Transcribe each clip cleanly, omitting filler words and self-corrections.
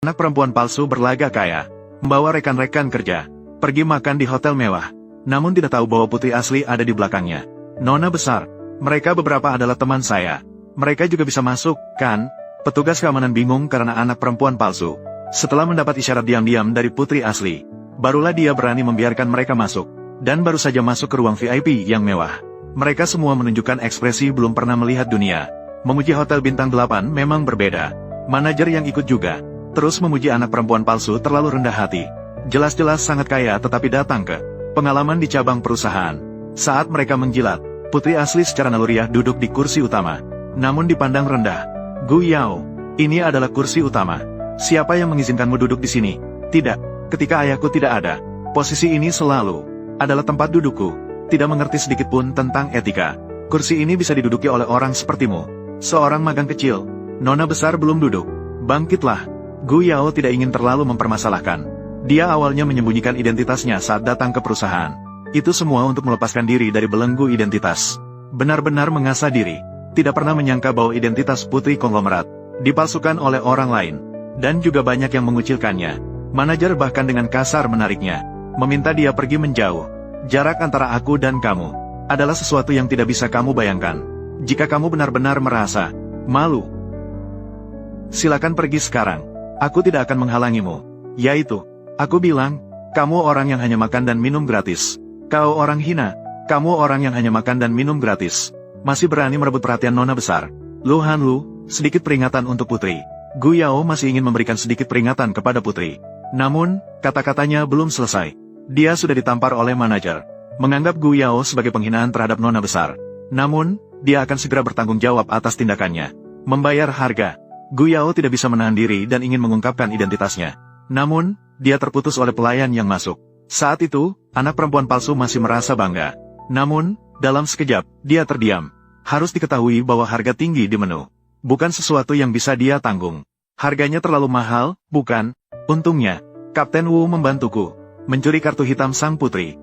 Anak perempuan palsu berlagak kaya, membawa rekan-rekan kerja, pergi makan di hotel mewah, namun tidak tahu bahwa putri asli ada di belakangnya. Nona besar, mereka beberapa adalah teman saya. Mereka juga bisa masuk, kan? Petugas keamanan bingung karena anak perempuan palsu. Setelah mendapat isyarat diam-diam dari putri asli, barulah dia berani membiarkan mereka masuk, dan baru saja masuk ke ruang VIP yang mewah. Mereka semua menunjukkan ekspresi belum pernah melihat dunia. Memuji hotel bintang 8 memang berbeda. Manajer yang ikut juga terus memuji anak perempuan palsu terlalu rendah hati. Jelas-jelas sangat kaya tetapi datang ke pengalaman di cabang perusahaan. Saat mereka menjilat, putri asli secara naluriah duduk di kursi utama. Namun dipandang rendah. Gu Yao, ini adalah kursi utama. Siapa yang mengizinkanmu duduk di sini? Tidak, ketika ayahku tidak ada. Posisi ini selalu adalah tempat dudukku. Tidak mengerti sedikit pun tentang etika. Kursi ini bisa diduduki oleh orang sepertimu. Seorang magang kecil. Nona besar belum duduk. Bangkitlah. Gu Yao tidak ingin terlalu mempermasalahkan. Dia awalnya menyembunyikan identitasnya saat datang ke perusahaan. Itu semua untuk melepaskan diri dari belenggu identitas. Benar-benar mengasah diri. Tidak pernah menyangka bahwa identitas putri konglomerat dipalsukan oleh orang lain. Dan juga banyak yang mengucilkannya. Manajer bahkan dengan kasar menariknya. Meminta dia pergi menjauh. Jarak antara aku dan kamu adalah sesuatu yang tidak bisa kamu bayangkan. Jika kamu benar-benar merasa malu, silakan pergi sekarang. Aku tidak akan menghalangimu. Yaitu, aku bilang, kamu orang yang hanya makan dan minum gratis. Kau orang hina. Kamu orang yang hanya makan dan minum gratis. Masih berani merebut perhatian nona besar. Lu Han Lu, sedikit peringatan untuk putri. Gu Yao masih ingin memberikan sedikit peringatan kepada putri. Namun, kata-katanya belum selesai. Dia sudah ditampar oleh manajer. Menganggap Gu Yao sebagai penghinaan terhadap nona besar. Namun, dia akan segera bertanggung jawab atas tindakannya. Membayar harga. Gu Yao tidak bisa menahan diri dan ingin mengungkapkan identitasnya. Namun, dia terputus oleh pelayan yang masuk. Saat itu, anak perempuan palsu masih merasa bangga. Namun, dalam sekejap, dia terdiam. Harus diketahui bahwa harga tinggi di menu bukan sesuatu yang bisa dia tanggung. Harganya terlalu mahal, bukan? Untungnya, Kapten Wu membantuku mencuri kartu hitam sang putri.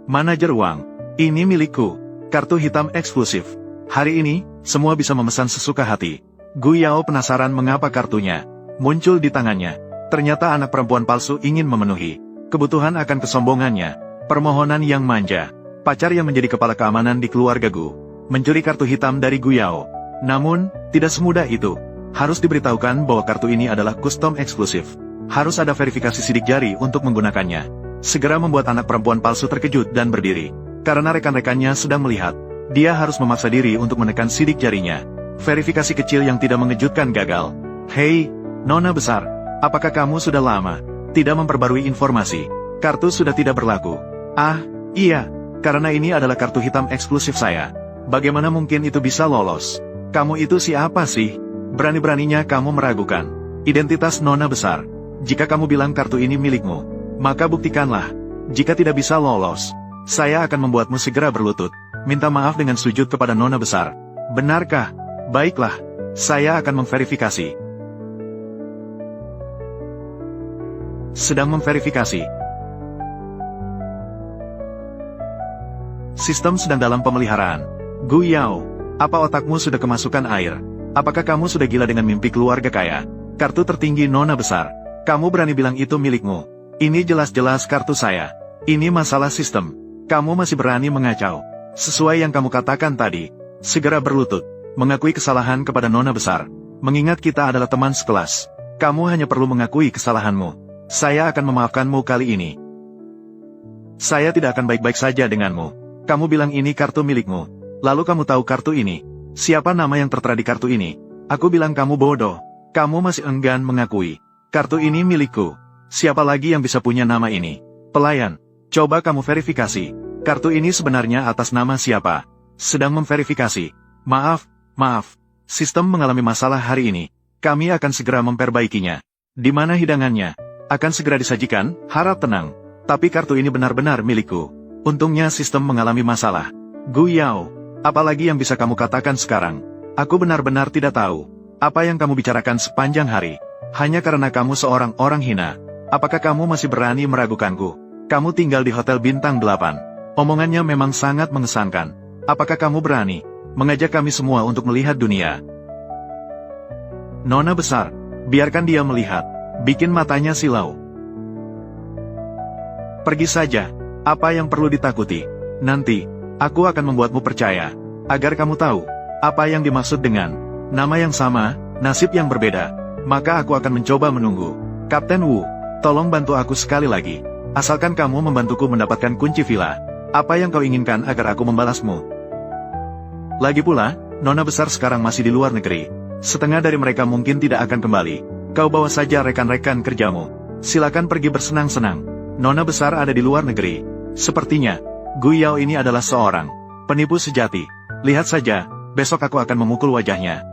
Manajer Wang, ini milikku. Kartu hitam eksklusif. Hari ini, semua bisa memesan sesuka hati. Gu Yao penasaran mengapa kartunya muncul di tangannya. Ternyata anak perempuan palsu ingin memenuhi kebutuhan akan kesombongannya. Permohonan yang manja. Pacar yang menjadi kepala keamanan di keluarga Gu mencuri kartu hitam dari Gu Yao. Namun, tidak semudah itu. Harus diberitahukan bahwa kartu ini adalah custom eksklusif. Harus ada verifikasi sidik jari untuk menggunakannya. Segera membuat anak perempuan palsu terkejut dan berdiri. Karena rekan-rekannya sedang melihat. Dia harus memaksa diri untuk menekan sidik jarinya. Verifikasi kecil yang tidak mengejutkan gagal. Hei, nona besar, apakah kamu sudah lama tidak memperbarui informasi? Kartu sudah tidak berlaku. Ah, iya, karena ini adalah kartu hitam eksklusif saya. Bagaimana mungkin itu bisa lolos? Kamu itu siapa sih? Berani-beraninya kamu meragukan identitas nona besar. Jika kamu bilang kartu ini milikmu, maka buktikanlah. Jika tidak bisa lolos, saya akan membuatmu segera berlutut. Minta maaf dengan sujud kepada nona besar. Benarkah? Baiklah, saya akan memverifikasi. Sedang memverifikasi. Sistem sedang dalam pemeliharaan. Gu Yao, apa otakmu sudah kemasukan air? Apakah kamu sudah gila dengan mimpi keluarga kaya? Kartu tertinggi nona besar. Kamu berani bilang itu milikmu? Ini jelas-jelas kartu saya. Ini masalah sistem. Kamu masih berani mengacau. Sesuai yang kamu katakan tadi. Segera berlutut. Mengakui kesalahan kepada nona besar. Mengingat kita adalah teman sekelas. Kamu hanya perlu mengakui kesalahanmu. Saya akan memaafkanmu kali ini. Saya tidak akan baik-baik saja denganmu. Kamu bilang ini kartu milikmu. Lalu kamu tahu kartu ini. Siapa nama yang tertera di kartu ini? Aku bilang kamu bodoh. Kamu masih enggan mengakui. Kartu ini milikku. Siapa lagi yang bisa punya nama ini? Pelayan, coba kamu verifikasi. Kartu ini sebenarnya atas nama siapa? Sedang memverifikasi. Maaf, sistem mengalami masalah hari ini. Kami akan segera memperbaikinya. Di mana hidangannya? Akan segera disajikan, harap tenang. Tapi kartu ini benar-benar milikku. Untungnya sistem mengalami masalah. Gu Yao, apalagi yang bisa kamu katakan sekarang? Aku benar-benar tidak tahu. Apa yang kamu bicarakan sepanjang hari? Hanya karena kamu seorang orang hina. Apakah kamu masih berani meragukanku? Kamu tinggal di Hotel Bintang 8. Omongannya memang sangat mengesankan. Apakah kamu berani mengajak kami semua untuk melihat dunia? Nona besar, Biarkan dia melihat. Bikin matanya silau. Pergi saja. Apa yang perlu ditakuti? Nanti, aku akan membuatmu percaya. Agar kamu tahu, apa yang dimaksud dengan nama yang sama, nasib yang berbeda. Maka aku akan mencoba menunggu. Kapten Wu, tolong bantu aku sekali lagi. Asalkan kamu membantuku mendapatkan kunci villa. Apa yang kau inginkan agar aku membalasmu? Lagi pula, nona besar sekarang masih di luar negeri. Setengah dari mereka mungkin tidak akan kembali. Kau bawa saja rekan-rekan kerjamu. Silakan pergi bersenang-senang. Nona besar ada di luar negeri. Sepertinya, Gu Yao ini adalah seorang penipu sejati. Lihat saja, besok aku akan memukul wajahnya.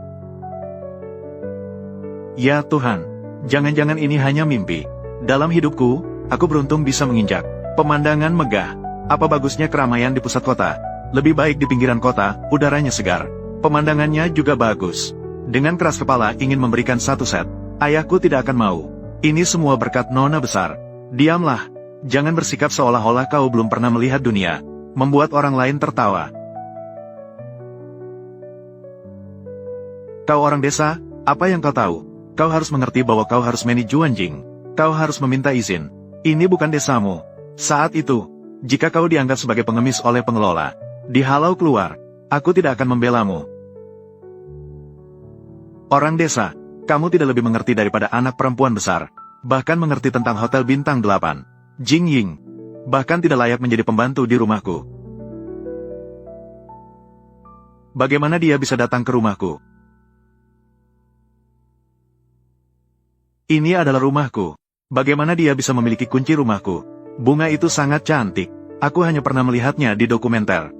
Ya Tuhan, jangan-jangan ini hanya mimpi. Dalam hidupku, aku beruntung bisa menginjak pemandangan megah. Apa bagusnya keramaian di pusat kota? Lebih baik di pinggiran kota, udaranya segar. Pemandangannya juga bagus. Dengan keras kepala ingin memberikan satu set. Ayahku tidak akan mau. Ini semua berkat nona besar. Diamlah. Jangan bersikap seolah-olah kau belum pernah melihat dunia. Membuat orang lain tertawa. Kau orang desa, apa yang kau tahu? Kau harus mengerti bahwa kau harus meni Juanjing. Kau harus meminta izin. Ini bukan desamu. Saat itu, jika kau dianggap sebagai pengemis oleh pengelola, dihalau keluar, aku tidak akan membelamu. Orang desa, kamu tidak lebih mengerti daripada anak perempuan besar. Bahkan mengerti tentang Hotel Bintang 8. Jing Ying. Bahkan tidak layak menjadi pembantu di rumahku. Bagaimana dia bisa datang ke rumahku? Ini adalah rumahku. Bagaimana dia bisa memiliki kunci rumahku? Bunga itu sangat cantik. Aku hanya pernah melihatnya di dokumenter.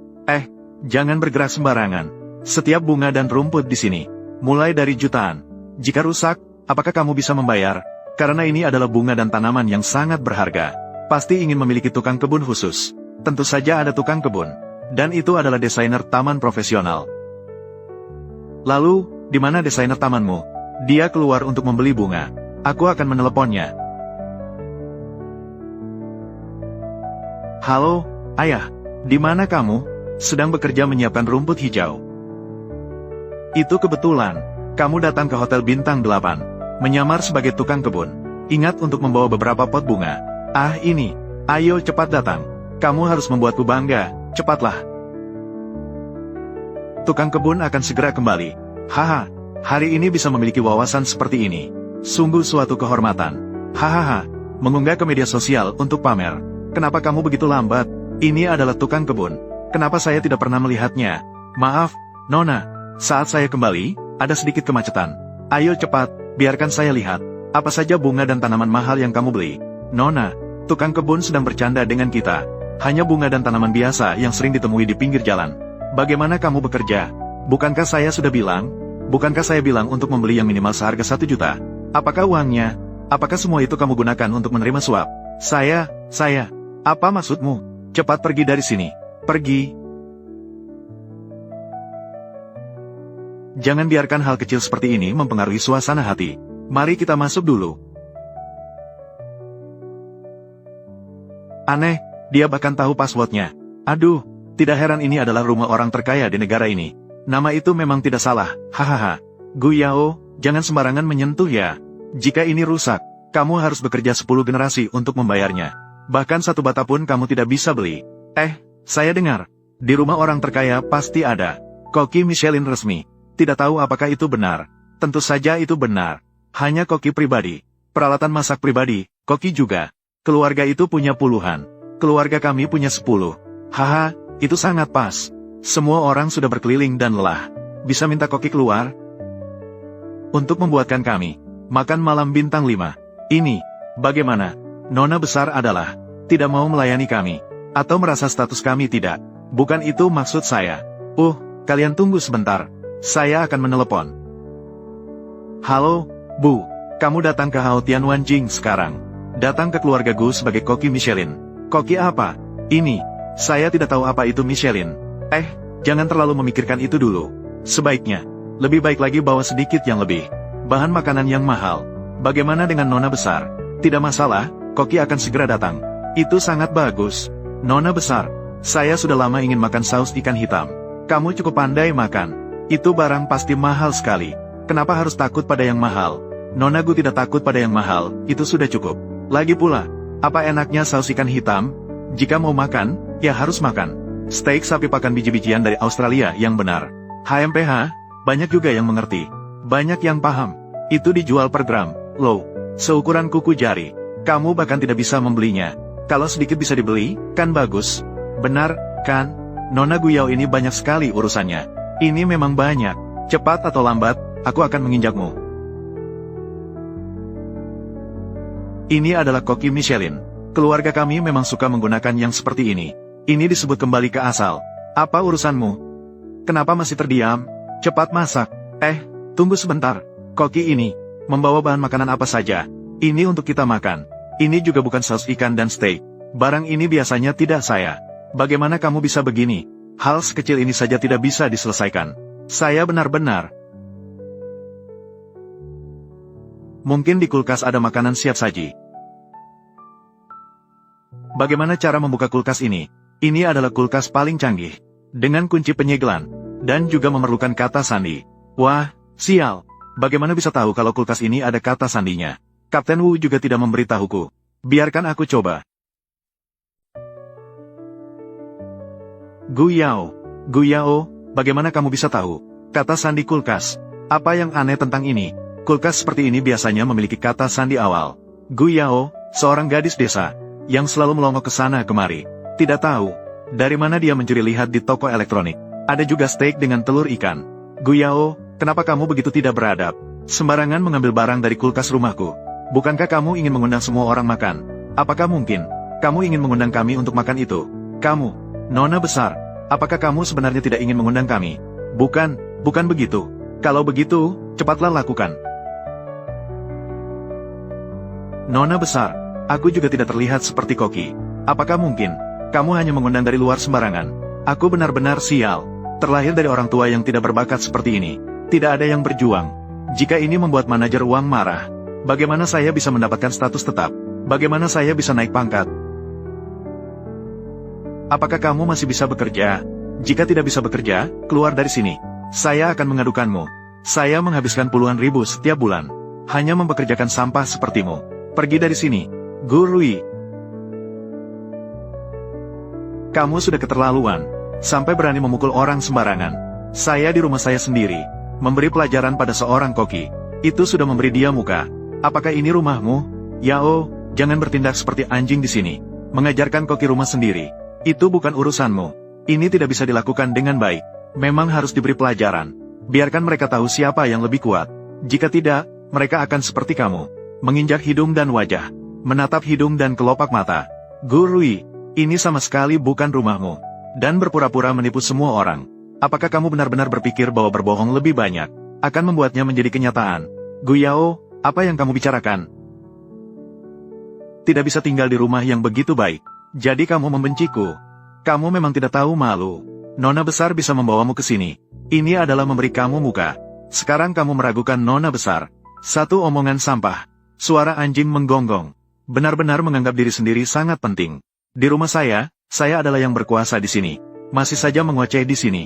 Jangan bergerak sembarangan. Setiap bunga dan rumput di sini, mulai dari jutaan. Jika rusak, apakah kamu bisa membayar? Karena ini adalah bunga dan tanaman yang sangat berharga. Pasti ingin memiliki tukang kebun khusus. Tentu saja ada tukang kebun. Dan itu adalah desainer taman profesional. Lalu, di mana desainer tamanmu? Dia keluar untuk membeli bunga. Aku akan meneleponnya. Halo, ayah. Di mana kamu? Sedang bekerja menyiapkan rumput hijau. Itu kebetulan. Kamu datang ke Hotel Bintang 8. Menyamar sebagai tukang kebun. Ingat untuk membawa beberapa pot bunga. Ini. Ayo cepat datang. Kamu harus membuatku bangga. Cepatlah. Tukang kebun akan segera kembali. Haha. Hari ini bisa memiliki wawasan seperti ini. Sungguh suatu kehormatan. Hahaha. Mengunggah ke media sosial untuk pamer. Kenapa kamu begitu lambat? Ini adalah tukang kebun. Kenapa saya tidak pernah melihatnya? Maaf, Nona. Saat saya kembali, ada sedikit kemacetan. Ayo cepat, biarkan saya lihat. Apa saja bunga dan tanaman mahal yang kamu beli? Nona, tukang kebun sedang bercanda dengan kita. Hanya bunga dan tanaman biasa yang sering ditemui di pinggir jalan. Bagaimana kamu bekerja? Bukankah saya sudah bilang? Bukankah saya bilang untuk membeli yang minimal seharga 1 juta? Apakah uangnya? Apakah semua itu kamu gunakan untuk menerima suap? Saya. Apa maksudmu? Cepat pergi dari sini. Pergi. Jangan biarkan hal kecil seperti ini mempengaruhi suasana hati. Mari kita masuk dulu. Aneh, dia bahkan tahu passwordnya. Aduh, tidak heran ini adalah rumah orang terkaya di negara ini. Nama itu memang tidak salah, hahaha. Gu Yao, jangan sembarangan menyentuh ya. Jika ini rusak, kamu harus bekerja 10 generasi untuk membayarnya. Bahkan 1 bata pun kamu tidak bisa beli. Saya dengar, di rumah orang terkaya pasti ada koki Michelin resmi. Tidak tahu apakah itu benar. Tentu saja itu benar. Hanya koki pribadi, peralatan masak pribadi, koki juga. Keluarga itu punya puluhan. Keluarga kami punya 10. Haha, itu sangat pas. Semua orang sudah berkeliling dan lelah. Bisa minta koki keluar? Untuk membuatkan kami makan malam bintang 5. Ini, bagaimana? Nona besar adalah tidak mau melayani kami. Atau merasa status kami tidak. Bukan itu maksud saya. Kalian tunggu sebentar. Saya akan menelepon. Halo, Bu. Kamu datang ke Hao Tianwanjing sekarang. Datang ke keluarga Gu sebagai koki Michelin. Koki apa? Ini. Saya tidak tahu apa itu Michelin. Jangan terlalu memikirkan itu dulu. Sebaiknya, lebih baik lagi bawa sedikit yang lebih bahan makanan yang mahal. Bagaimana dengan Nona besar? Tidak masalah, koki akan segera datang. Itu sangat bagus. Nona besar, saya sudah lama ingin makan saus ikan hitam. Kamu cukup pandai makan. Itu barang pasti mahal sekali. Kenapa harus takut pada yang mahal? Nona Gu tidak takut pada yang mahal, itu sudah cukup. Lagi pula, apa enaknya saus ikan hitam? Jika mau makan, ya harus makan. Steak sapi pakan biji-bijian dari Australia yang benar. HMPH, banyak juga yang mengerti. Banyak yang paham. Itu dijual per gram, low. Seukuran kuku jari. Kamu bahkan tidak bisa membelinya. Kalau sedikit bisa dibeli, kan bagus. Benar, kan? Nona Guyao ini banyak sekali urusannya. Ini memang banyak. Cepat atau lambat, aku akan menginjakmu. Ini adalah koki Michelin. Keluarga kami memang suka menggunakan yang seperti ini. Ini disebut kembali ke asal. Apa urusanmu? Kenapa masih terdiam? Cepat masak. Tunggu sebentar. Koki ini membawa bahan makanan apa saja. Ini untuk kita makan. Ini juga bukan saus ikan dan steak. Barang ini biasanya tidak saya. Bagaimana kamu bisa begini? Hal sekecil ini saja tidak bisa diselesaikan. Saya benar-benar. Mungkin di kulkas ada makanan siap saji. Bagaimana cara membuka kulkas ini? Ini adalah kulkas paling canggih. Dengan kunci penyegelan. Dan juga memerlukan kata sandi. Wah, sial. Bagaimana bisa tahu kalau kulkas ini ada kata sandinya? Kapten Wu juga tidak memberitahuku. Biarkan aku coba. Guyao, bagaimana kamu bisa tahu? Kata sandi kulkas. Apa yang aneh tentang ini? Kulkas seperti ini biasanya memiliki kata sandi awal. Guyao, seorang gadis desa, yang selalu melongo ke sana kemari. Tidak tahu, dari mana dia mencuri lihat di toko elektronik. Ada juga steak dengan telur ikan. Guyao, kenapa kamu begitu tidak beradab? Sembarangan mengambil barang dari kulkas rumahku. Bukankah kamu ingin mengundang semua orang makan? Apakah mungkin, kamu ingin mengundang kami untuk makan itu? Kamu, Nona besar, apakah kamu sebenarnya tidak ingin mengundang kami? Bukan begitu. Kalau begitu, cepatlah lakukan. Nona besar, aku juga tidak terlihat seperti koki. Apakah mungkin, kamu hanya mengundang dari luar sembarangan? Aku benar-benar sial. Terlahir dari orang tua yang tidak berbakat seperti ini. Tidak ada yang berjuang. Jika ini membuat manajer uang marah, bagaimana saya bisa mendapatkan status tetap? Bagaimana saya bisa naik pangkat? Apakah kamu masih bisa bekerja? Jika tidak bisa bekerja, keluar dari sini. Saya akan mengadukanmu. Saya menghabiskan puluhan ribu setiap bulan. Hanya mempekerjakan sampah sepertimu. Pergi dari sini. Gurui. Kamu sudah keterlaluan. Sampai berani memukul orang sembarangan. Saya di rumah saya sendiri. Memberi pelajaran pada seorang koki. Itu sudah memberi dia muka. Apakah ini rumahmu? Yao, jangan bertindak seperti anjing di sini. Mengajarkan koki rumah sendiri. Itu bukan urusanmu. Ini tidak bisa dilakukan dengan baik. Memang harus diberi pelajaran. Biarkan mereka tahu siapa yang lebih kuat. Jika tidak, mereka akan seperti kamu. Menginjak hidung dan wajah. Menatap hidung dan kelopak mata. Gurui, ini sama sekali bukan rumahmu. Dan berpura-pura menipu semua orang. Apakah kamu benar-benar berpikir bahwa berbohong lebih banyak akan membuatnya menjadi kenyataan? Guyao, apa yang kamu bicarakan? Tidak bisa tinggal di rumah yang begitu baik. Jadi kamu membenciku. Kamu memang tidak tahu malu. Nona besar bisa membawamu ke sini. Ini adalah memberi kamu muka. Sekarang kamu meragukan Nona besar. Satu omongan sampah. Suara anjing menggonggong. Benar-benar menganggap diri sendiri sangat penting. Di rumah saya adalah yang berkuasa di sini. Masih saja mengoceh di sini.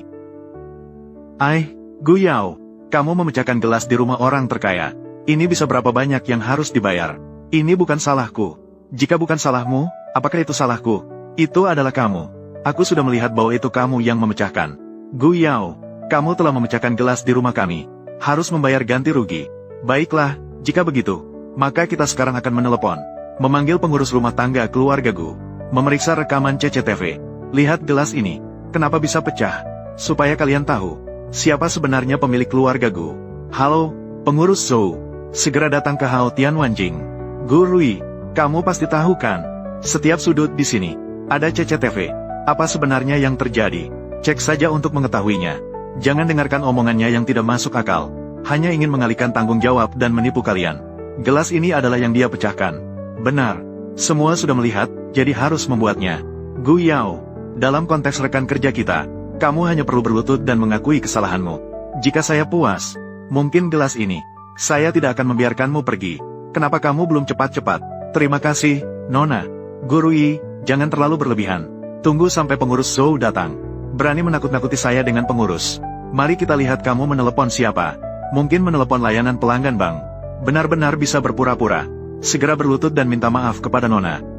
Guyao, kamu memecahkan gelas di rumah orang terkaya. Ini bisa berapa banyak yang harus dibayar? Ini bukan salahku. Jika bukan salahmu, apakah itu salahku? Itu adalah kamu. Aku sudah melihat bahwa itu kamu yang memecahkan. Guyao, kamu telah memecahkan gelas di rumah kami. Harus membayar ganti rugi. Baiklah, jika begitu, maka kita sekarang akan menelepon. Memanggil pengurus rumah tangga keluarga Gu. Memeriksa rekaman CCTV. Lihat gelas ini. Kenapa bisa pecah? Supaya kalian tahu, siapa sebenarnya pemilik keluarga Gu. Halo, pengurus Zhou. Segera datang ke Hao Tianwanjing. Gurui, kamu pasti tahu kan? Setiap sudut di sini ada CCTV. Apa sebenarnya yang terjadi? Cek saja untuk mengetahuinya. Jangan dengarkan omongannya yang tidak masuk akal. Hanya ingin mengalihkan tanggung jawab dan menipu kalian. Gelas ini adalah yang dia pecahkan. Benar. Semua sudah melihat, jadi harus membuatnya. Guyao, dalam konteks rekan kerja kita, kamu hanya perlu berlutut dan mengakui kesalahanmu. Jika saya puas, mungkin gelas ini, saya tidak akan membiarkanmu pergi. Kenapa kamu belum cepat-cepat? Terima kasih, Nona. Gurui, jangan terlalu berlebihan. Tunggu sampai pengurus Zhou datang. Berani menakut-nakuti saya dengan pengurus. Mari kita lihat kamu menelepon siapa. Mungkin menelepon layanan pelanggan bank. Benar-benar bisa berpura-pura. Segera berlutut dan minta maaf kepada Nona.